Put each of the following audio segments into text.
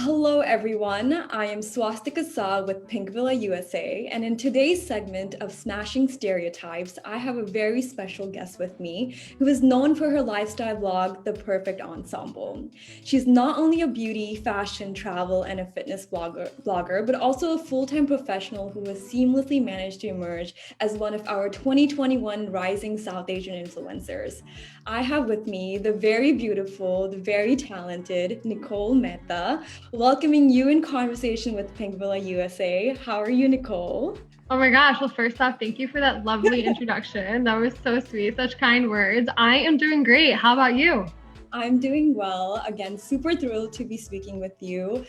Hello, everyone. I am Swastika Saw with Pinkvilla USA, and in today's segment of Smashing Stereotypes, I have a very special guest with me who is known for her lifestyle blog, The Perfect Ensemble. She's not only a beauty, fashion, travel, and a fitness blogger, but also a full-time professional who has seamlessly managed to emerge as one of our 2021 rising South Asian influencers. I have with me the very beautiful, the very talented Nicole Mehta, welcoming you in conversation with Pinkvilla USA. How are you, Nicole? Oh my gosh. Well, first off, thank you for that lovely introduction. That was so sweet. Such kind words. I am doing great. How about you? I'm doing well. Again, super thrilled to be speaking with you.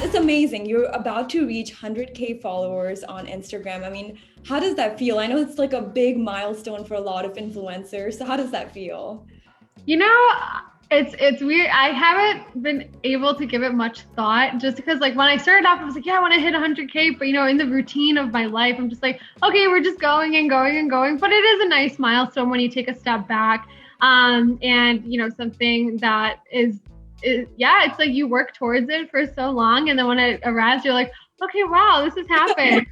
It's amazing. You're about to reach 100K followers on Instagram. I mean, how does that feel? I know it's like a big milestone for a lot of influencers. So how does that feel? You know, it's weird. I haven't been able to give it much thought just because when I started off, I was like, yeah, I want to hit 100K. But in the routine of my life, I'm just like, okay, we're just going and going and going. But it is a nice milestone when you take a step back. And something that is it's like you work towards it for so long, and then when it arrives, you're like, okay, wow, this has happened.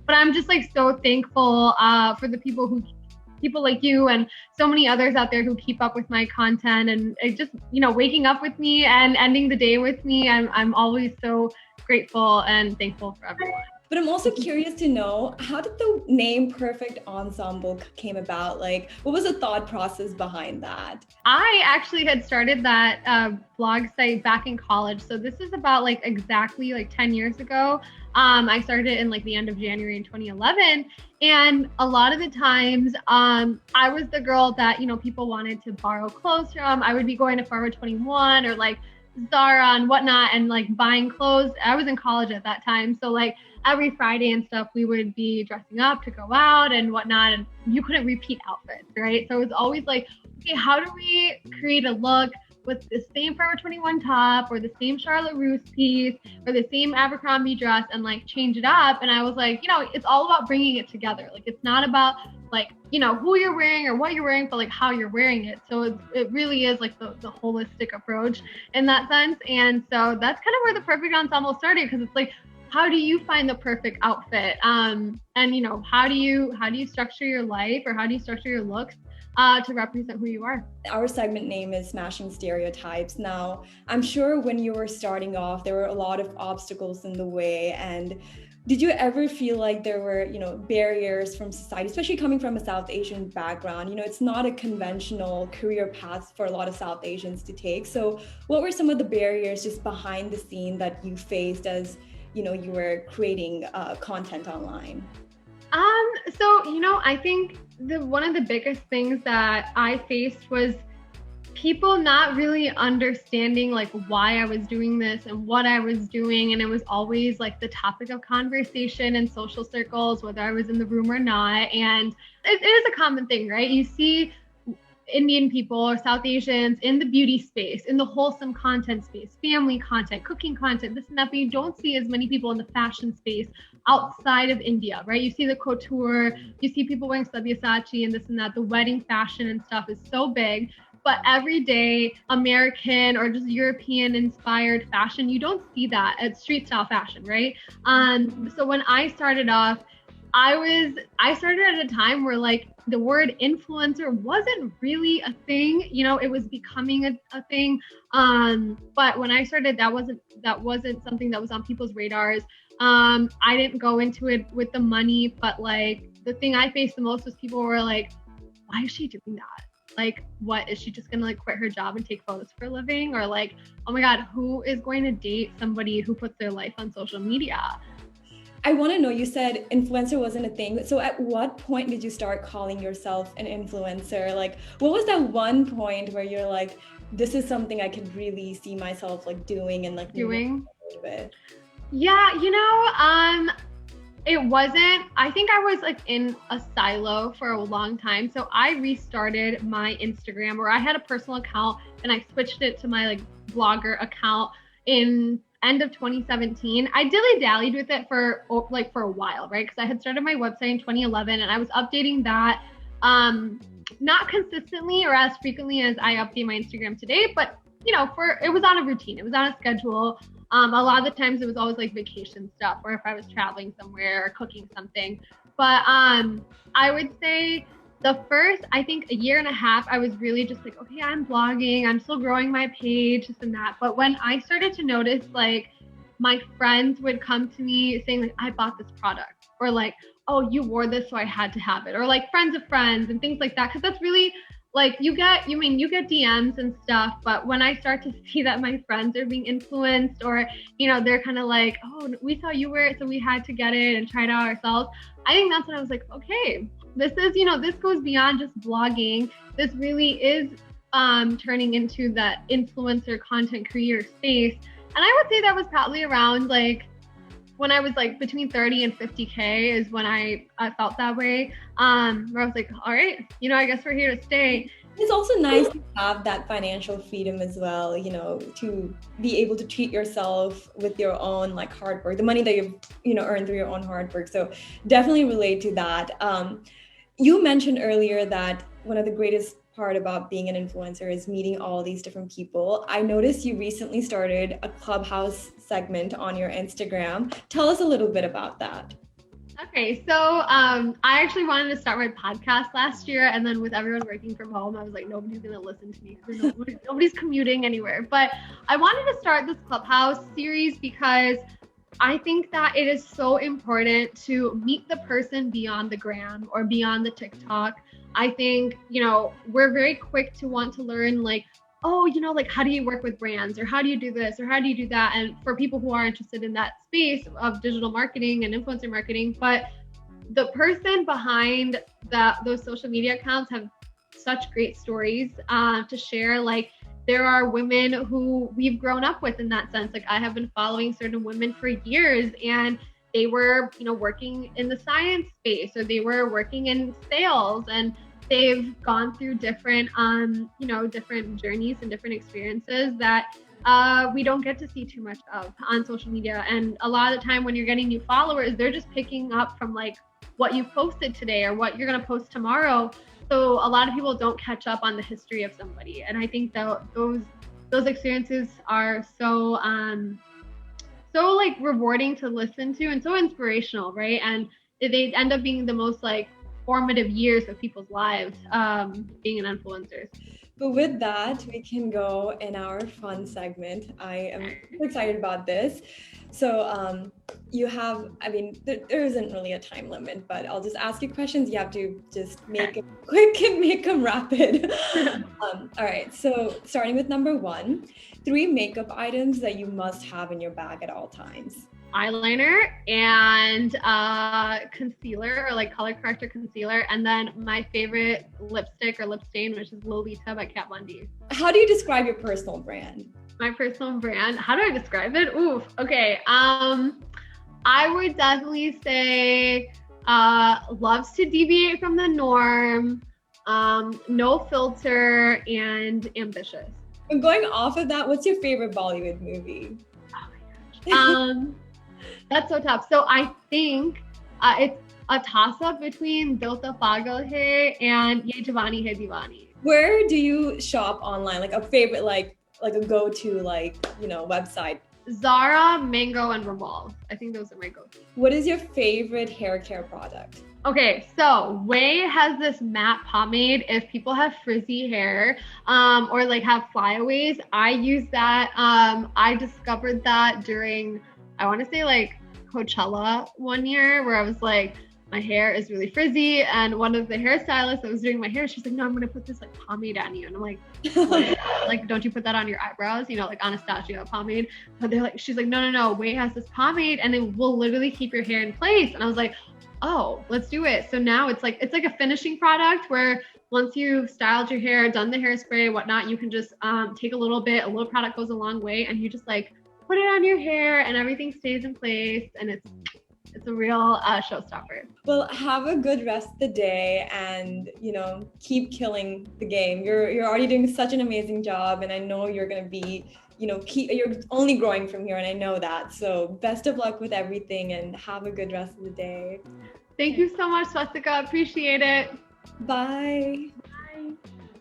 But I'm just so thankful for the people like you and so many others out there who keep up with my content and just waking up with me and ending the day with me. I'm always so grateful and thankful for everyone. But I'm also curious to know, how did the name Perfect Ensemble came about? What was the thought process behind that? I actually had started that blog site back in college. So this is about exactly 10 years ago. I started it in the end of January in 2011. And a lot of the times, I was the girl that, people wanted to borrow clothes from. I would be going to Forever 21 or Zara and whatnot and buying clothes. I was in college at that time. So every Friday and stuff, we would be dressing up to go out and whatnot. And you couldn't repeat outfits, right? So it was always okay, how do we create a look with the same Forever 21 top or the same Charlotte Russe piece or the same Abercrombie dress and change it up? And I was it's all about bringing it together. It's not about who you're wearing or what you're wearing, but how you're wearing it. So it really is the holistic approach in that sense. And so that's kind of where the Perfect Ensemble started, because it's how do you find the perfect outfit? And how do you structure your life, or how do you structure your looks to represent who you are? Our segment name is Smashing Stereotypes. Now, I'm sure when you were starting off, there were a lot of obstacles in the way. And did you ever feel like there were, barriers from society, especially coming from a South Asian background? It's not a conventional career path for a lot of South Asians to take. So what were some of the barriers just behind the scene that you faced as you were creating content online? I think one of the biggest things that I faced was people not really understanding why I was doing this and what I was doing. And it was always the topic of conversation in social circles, whether I was in the room or not. And it is a common thing, right? You see Indian people or South Asians in the beauty space, in the wholesome content space, family content, cooking content, this and that, but you don't see as many people in the fashion space outside of India, right? You see the couture, you see people wearing Sabyasachi and this and that. The wedding fashion and stuff is so big, but everyday American or just European inspired fashion, you don't see that at street style fashion, right? So when I started off, I started at a time where the word influencer wasn't really a thing, it was becoming a thing. But when I started, that wasn't something that was on people's radars. I didn't go into it with the money, but the thing I faced the most was people were like, why is she doing that? What is she just gonna quit her job and take photos for a living? Or oh my God, who is going to date somebody who puts their life on social media? I want to know, you said influencer wasn't a thing. So at what point did you start calling yourself an influencer? What was that one point where you're like, this is something I could really see myself doing and doing? Yeah, it wasn't, I think I was in a silo for a long time. So I restarted my Instagram, or I had a personal account and I switched it to my blogger account in end of 2017. I dilly-dallied with it for a while, right? Because I had started my website in 2011 and I was updating that not consistently or as frequently as I update my Instagram today, but you know, it was on a routine, it was on a schedule. A lot of the times it was always like vacation stuff, or if I was traveling somewhere or cooking something. But I would say the first, I think, a year and a half, I was really just like, okay, I'm blogging, I'm still growing my page, this and that. But when I started to notice, like, my friends would come to me saying, like, I bought this product, or like, oh, you wore this, so I had to have it, or like friends of friends and things like that. Because that's really like you get DMs and stuff, but when I start to see that my friends are being influenced, or you know, they're kind of like, oh, we saw you wear it, so we had to get it and try it out ourselves. I think that's when I was like, okay, this is, you know, this goes beyond just blogging. This really is turning into that influencer content creator space. And I would say that was probably around like when I was like between 30 and 50K is when I felt that way. Where I was like, all right, you know, I guess we're here to stay. It's also nice to have that financial freedom as well, you know, to be able to treat yourself with your own like hard work, the money that you've, you know, earned through your own hard work. So definitely relate to that. You mentioned earlier that one of the greatest part about being an influencer is meeting all these different people. I noticed you recently started a Clubhouse segment on your Instagram. Tell us a little bit about that. Okay, so I actually wanted to start my podcast last year, and then with everyone working from home, I was like, nobody's gonna listen to me because nobody's commuting anywhere. But I wanted to start this Clubhouse series because I think that it is so important to meet the person beyond the gram or beyond the TikTok. I think, you know, we're very quick to want to learn like, oh, you know, like how do you work with brands, or how do you do this, or how do you do that? And for people who are interested in that space of digital marketing and influencer marketing, but the person behind those social media accounts have such great stories to share. Like there are women who we've grown up with in that sense. Like I have been following certain women for years, and they were, you know, working in the science space, or they were working in sales, and they've gone through different, you know, different journeys and different experiences that we don't get to see too much of on social media. And a lot of the time when you're getting new followers, they're just picking up from like what you posted today or what you're going to post tomorrow. So a lot of people don't catch up on the history of somebody. And I think that those experiences are so like rewarding to listen to and so inspirational, right? And they end up being the most like formative years of people's lives, being an influencer. But with that, we can go in our fun segment. I am excited about this. So you have, I mean, there isn't really a time limit, but I'll just ask you questions. You have to just make it quick and make them rapid. All right, so starting with number 1, 3 makeup items that you must have in your bag at all times. Eyeliner and concealer, or like color corrector concealer, and then my favorite lipstick or lip stain, which is Lolita by Kat Von D. How do you describe your personal brand? My personal brand, how do I describe it? Oof, okay. I would definitely say loves to deviate from the norm, no filter, and ambitious. And going off of that, what's your favorite Bollywood movie? Oh my gosh. That's so tough. So I think it's a toss-up between Dil Ta Pagal Hai and Ye Jawani Hai Diwani. Where do you shop online? Like a favorite, like a go-to, like, you know, website? Zara, Mango, and Revolve. I think those are my go-to. What is your favorite hair care product? Okay, so Way has this matte pomade. If people have frizzy hair or like have flyaways, I use that. I discovered that during, I want to say like Coachella one year, where I was like, my hair is really frizzy, and one of the hairstylists that was doing my hair, she's like, no, I'm gonna put this like pomade on you, and I'm like, like, don't you put that on your eyebrows, you know, like Anastasia pomade? But they're like, she's like, no, Way has this pomade and it will literally keep your hair in place. And I was like, oh, let's do it. So now it's like a finishing product where once you've styled your hair, done the hairspray, whatnot, you can just take a little product goes a long way, and you just like put it on your hair and everything stays in place, and it's a real showstopper. Well, have a good rest of the day, and you know, keep killing the game. You're already doing such an amazing job, and I know you're gonna be, you know, you're only growing from here, and I know that. So best of luck with everything, and have a good rest of the day. Thank you so much, Swastika. Appreciate it. Bye.